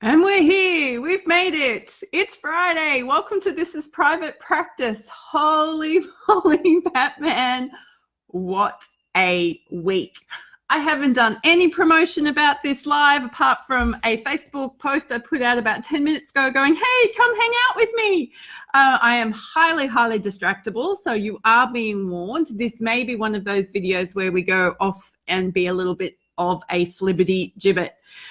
And we're here. We've made it. It's Friday. Welcome to This is Private Practice. Holy moly, Batman. What a week. I haven't done any promotion about this live apart from a Facebook post I put out about 10 minutes ago going, hey, come hang out with me. I am highly, highly distractible, so you are being warned. This may be one of those videos where we go off and be a little bit of a flibbity gibbet,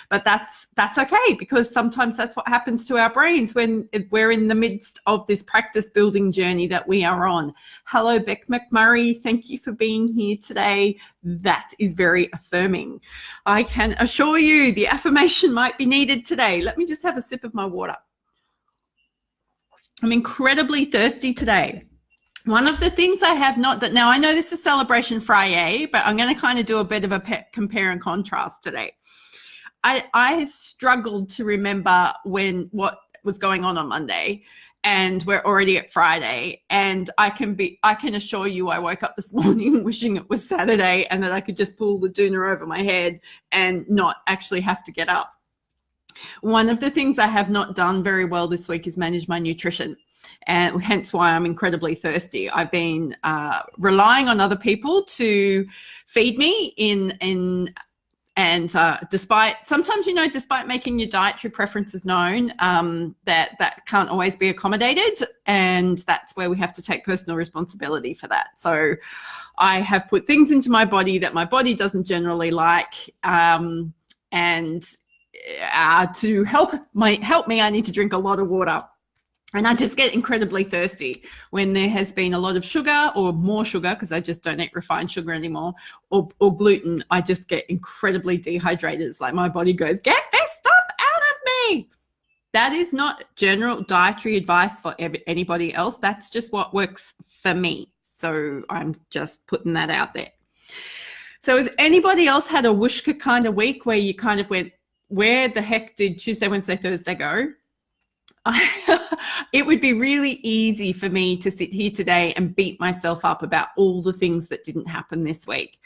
but that's okay, because sometimes that's what happens to our brains when we're in the midst of this practice building journey that we are on. Hello, Beck McMurray. Thank you for being here today. That is very affirming. I can assure you the affirmation might be needed today. Let me just have a sip of my water. I'm incredibly thirsty today. One of the things I have not done, now I know this is Celebration Friday, but I'm going to kind of do a bit of a compare and contrast today. I struggled to remember what was going on Monday, and we're already at Friday, and I can assure you I woke up this morning wishing it was Saturday and that I could just pull the doona over my head and not actually have to get up. One of the things I have not done very well this week is manage my nutrition, and hence why I'm incredibly thirsty. I've been relying on other people to feed me despite sometimes, despite making your dietary preferences known, that can't always be accommodated, and that's where we have to take personal responsibility for that. So I have put things into my body that my body doesn't generally like, and to help me, I need to drink a lot of water. And I just get incredibly thirsty when there has been a lot of sugar, or more sugar, because I just don't eat refined sugar anymore, or gluten. I just get incredibly dehydrated. It's like my body goes, get this stuff out of me. That is not general dietary advice for anybody else. That's just what works for me. So I'm just putting that out there. So has anybody else had a whooshka kind of week where you kind of went, where the heck did Tuesday, Wednesday, Thursday go? It would be really easy for me to sit here today and beat myself up about all the things that didn't happen this week.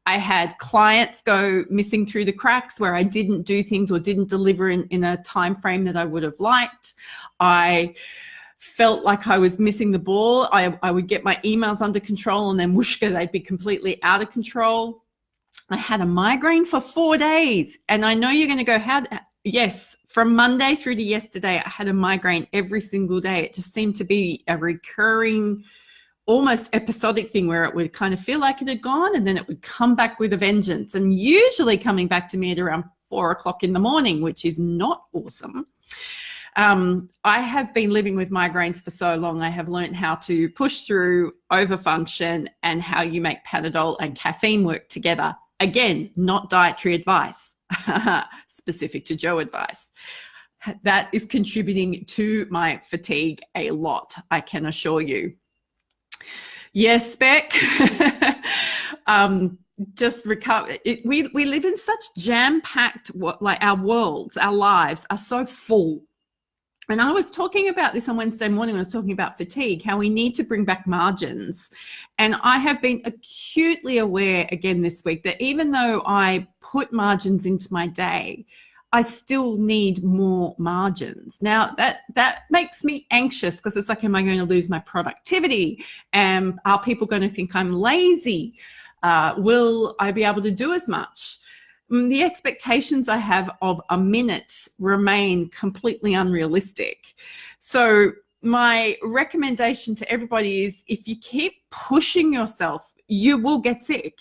I had clients go missing through the cracks where I didn't do things or didn't deliver in a time frame that I would have liked. I felt like I was missing the ball. I would get my emails under control, and then whooshka, they'd be completely out of control. I had a migraine for 4 days, and I know you're going to go, yes, from Monday through to yesterday, I had a migraine every single day. It just seemed to be a recurring, almost episodic thing where it would kind of feel like it had gone, and then it would come back with a vengeance, and usually coming back to me at around 4 o'clock in the morning, which is not awesome. I have been living with migraines for so long. I have learned how to push through, overfunction, and how you make Panadol and caffeine work together. Again, not dietary advice. Specific to Joe advice. That is contributing to my fatigue a lot, I can assure you. Yes, Beck. Just recover. We live in such jam-packed, like our worlds, our lives are so full. And I was talking about this on Wednesday morning. I was talking about fatigue, how we need to bring back margins. And I have been acutely aware again this week that even though I put margins into my day, I still need more margins. Now that makes me anxious, because it's like, am I going to lose my productivity? Are people going to think I'm lazy? Will I be able to do as much? The expectations I have of a minute remain completely unrealistic. So my recommendation to everybody is, if you keep pushing yourself, you will get sick.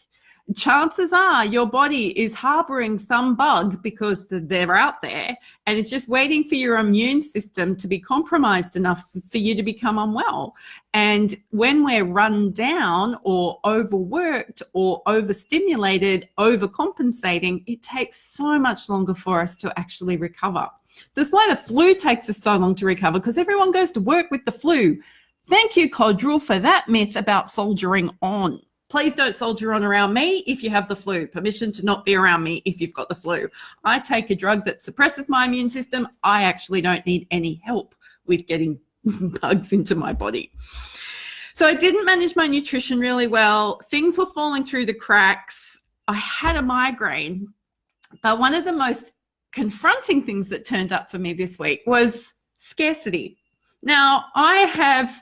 Chances are your body is harboring some bug because they're out there, and it's just waiting for your immune system to be compromised enough for you to become unwell. And when we're run down or overworked or overstimulated, overcompensating, it takes so much longer for us to actually recover. That's why the flu takes us so long to recover, because everyone goes to work with the flu. Thank you, Codrell, for that myth about soldiering on. Please don't soldier on around me if you have the flu. Permission to not be around me if you've got the flu. I take a drug that suppresses my immune system. I actually don't need any help with getting bugs into my body. So I didn't manage my nutrition really well. Things were falling through the cracks. I had a migraine, but one of the most confronting things that turned up for me this week was scarcity. Now, I've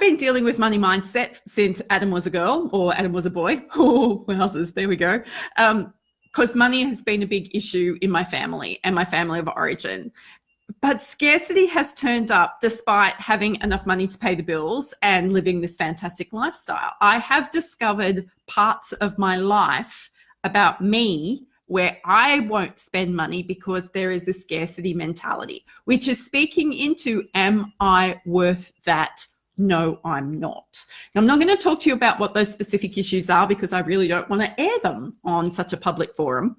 been dealing with money mindset since Adam was a girl, or Adam was a boy. Oh, wowzers, there we go. Because money has been a big issue in my family and my family of origin. But scarcity has turned up despite having enough money to pay the bills and living this fantastic lifestyle. I have discovered parts of my life about me where I won't spend money because there is this scarcity mentality, which is speaking into, am I worth that? No, I'm not. Now, I'm not going to talk to you about what those specific issues are because I really don't want to air them on such a public forum,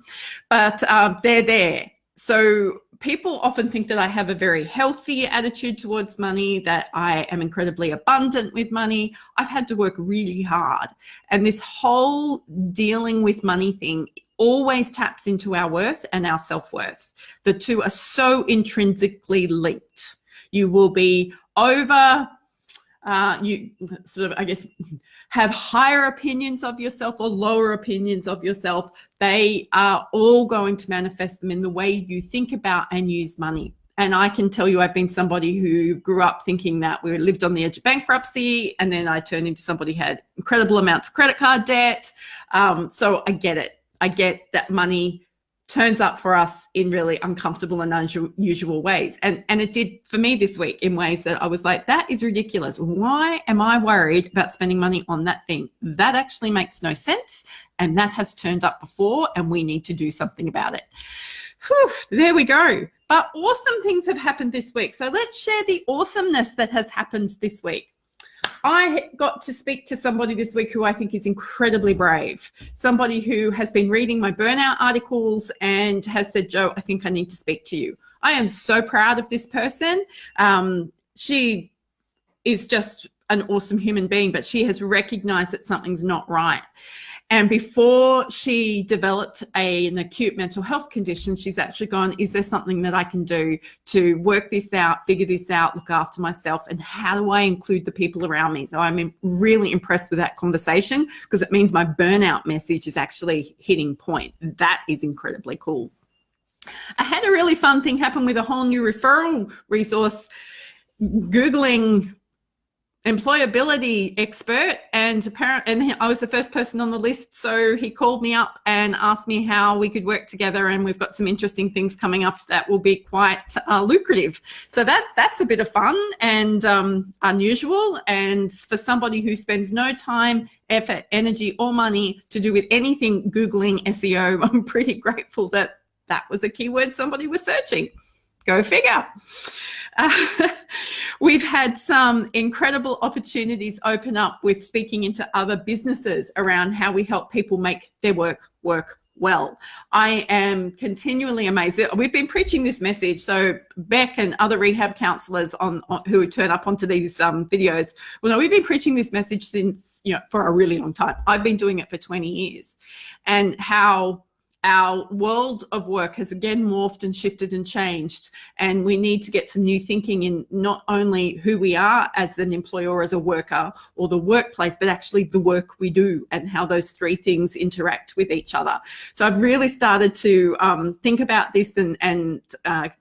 but they're there. So people often think that I have a very healthy attitude towards money, that I am incredibly abundant with money. I've had to work really hard. And this whole dealing with money thing always taps into our worth and our self-worth. The two are so intrinsically linked. You will be you sort of, I guess, have higher opinions of yourself or lower opinions of yourself. They are all going to manifest them in the way you think about and use money. And I can tell you, I've been somebody who grew up thinking that we lived on the edge of bankruptcy, and then I turned into somebody who had incredible amounts of credit card debt. So I get it. I get that money turns up for us in really uncomfortable and unusual ways. And it did for me this week in ways that I was like, that is ridiculous. Why am I worried about spending money on that thing? That actually makes no sense. And that has turned up before, and we need to do something about it. Whew, there we go. But awesome things have happened this week. So let's share the awesomeness that has happened this week. I got to speak to somebody this week who I think is incredibly brave, somebody who has been reading my burnout articles and has said, Jo, I think I need to speak to you. I am so proud of this person. She is just an awesome human being, but she has recognized that something's not right. And before she developed an acute mental health condition, she's actually gone, is there something that I can do to work this out, figure this out, look after myself, and how do I include the people around me? So I'm really impressed with that conversation because it means my burnout message is actually hitting point. That is incredibly cool. I had a really fun thing happen with a whole new referral resource, Googling employability expert, and I was the first person on the list, so he called me up and asked me how we could work together, and we've got some interesting things coming up that will be quite lucrative. So that's a bit of fun and unusual, and for somebody who spends no time, effort, energy or money to do with anything Googling SEO, I'm pretty grateful that that was a keyword somebody was searching. Go figure. We've had some incredible opportunities open up with speaking into other businesses around how we help people make their work well. I am continually amazed. We've been preaching this message. So Beck and other rehab counselors who turn up onto these videos, well, no, we've been preaching this message since, for a really long time. I've been doing it for 20 years, and how our world of work has again morphed and shifted and changed, and we need to get some new thinking in not only who we are as an employer or as a worker or the workplace, but actually the work we do and how those three things interact with each other. So I've really started to think about this and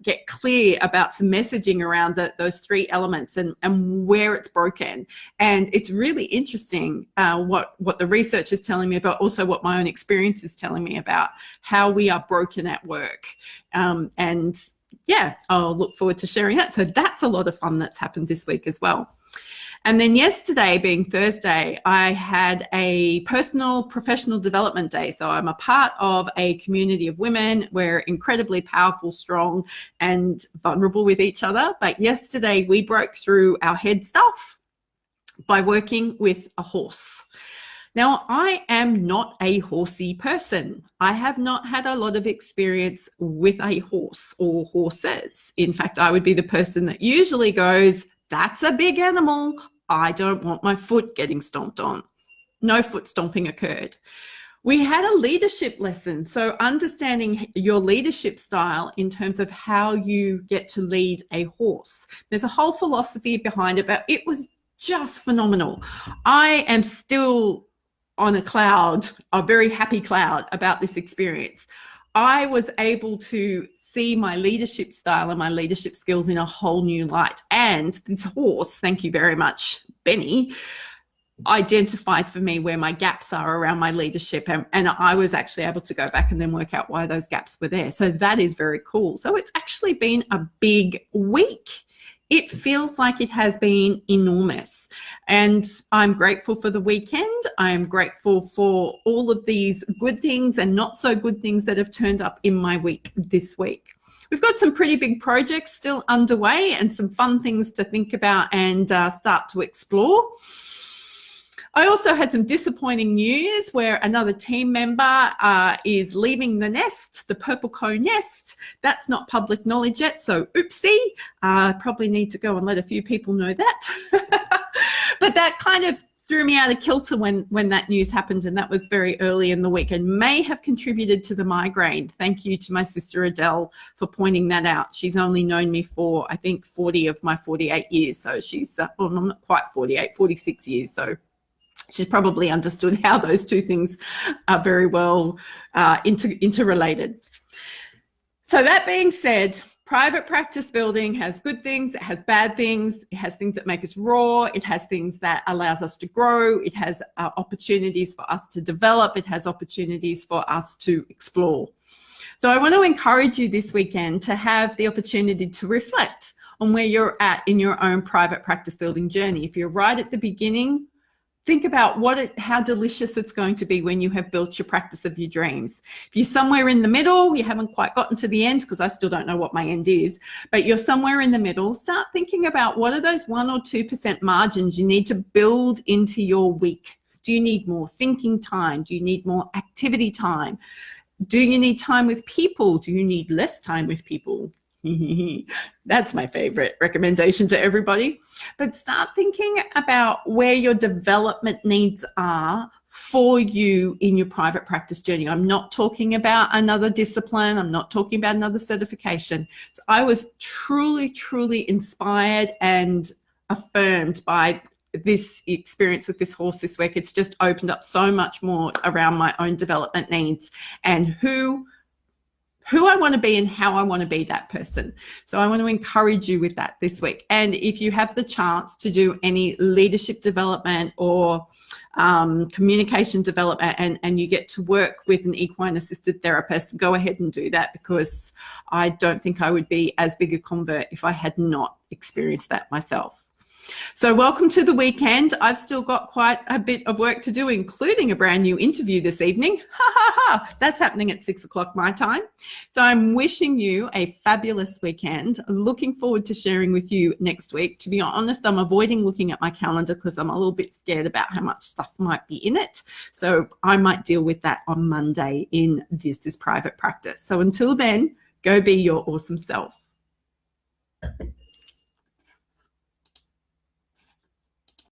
get clear about some messaging around those three elements and where it's broken. And it's really interesting what the research is telling me about, also what my own experience is telling me about how we are broken at work. And yeah, I'll look forward to sharing that. So that's a lot of fun that's happened this week as well. And then yesterday, being Thursday, I had a personal professional development day. So I'm a part of a community of women. We're incredibly powerful, strong, and vulnerable with each other. But yesterday we broke through our head stuff by working with a horse. Now, I am not a horsey person. I have not had a lot of experience with a horse or horses. In fact, I would be the person that usually goes, that's a big animal. I don't want my foot getting stomped on. No foot stomping occurred. We had a leadership lesson. So understanding your leadership style in terms of how you get to lead a horse. There's a whole philosophy behind it, but it was just phenomenal. I am still on a cloud, a very happy cloud about this experience. I was able to see my leadership style and my leadership skills in a whole new light. And this horse, thank you very much, Benny, identified for me where my gaps are around my leadership. And I was actually able to go back and then work out why those gaps were there. So that is very cool. So it's actually been a big week. It feels like it has been enormous. And I'm grateful for the weekend. I'm grateful for all of these good things and not so good things that have turned up in my week this week. We've got some pretty big projects still underway and some fun things to think about and start to explore. I also had some disappointing news where another team member is leaving the nest, the Purple Co nest. That's not public knowledge yet, so oopsie. Probably need to go and let a few people know that. But that kind of threw me out of kilter when that news happened, and that was very early in the week and may have contributed to the migraine. Thank you to my sister Adele for pointing that out. She's only known me for, I think, 40 of my 48 years. So she's, well, not quite 48, 46 years. So she's probably understood how those two things are very well interrelated. So that being said, private practice building has good things, it has bad things, it has things that make us raw, it has things that allows us to grow, it has opportunities for us to develop, it has opportunities for us to explore. So I want to encourage you this weekend to have the opportunity to reflect on where you're at in your own private practice building journey. If you're right at the beginning, think about how delicious it's going to be when you have built your practice of your dreams. If you're somewhere in the middle, you haven't quite gotten to the end, because I still don't know what my end is, but you're somewhere in the middle, start thinking about what are those 1 or 2% margins you need to build into your week. Do you need more thinking time? Do you need more activity time? Do you need time with people? Do you need less time with people? That's my favorite recommendation to everybody. But start thinking about where your development needs are for you in your private practice journey. I'm not talking about another discipline. I'm not talking about another certification. So I was truly, truly inspired and affirmed by this experience with this horse this week. It's just opened up so much more around my own development needs and who I want to be and how I want to be that person. So I want to encourage you with that this week. And if you have the chance to do any leadership development or communication development and you get to work with an equine assisted therapist, go ahead and do that, because I don't think I would be as big a convert if I had not experienced that myself. So welcome to the weekend. I've still got quite a bit of work to do, including a brand new interview this evening. Ha ha ha. That's happening at 6 o'clock my time. So I'm wishing you a fabulous weekend. Looking forward to sharing with you next week. To be honest, I'm avoiding looking at my calendar because I'm a little bit scared about how much stuff might be in it. So I might deal with that on Monday in this private practice. So until then, go be your awesome self.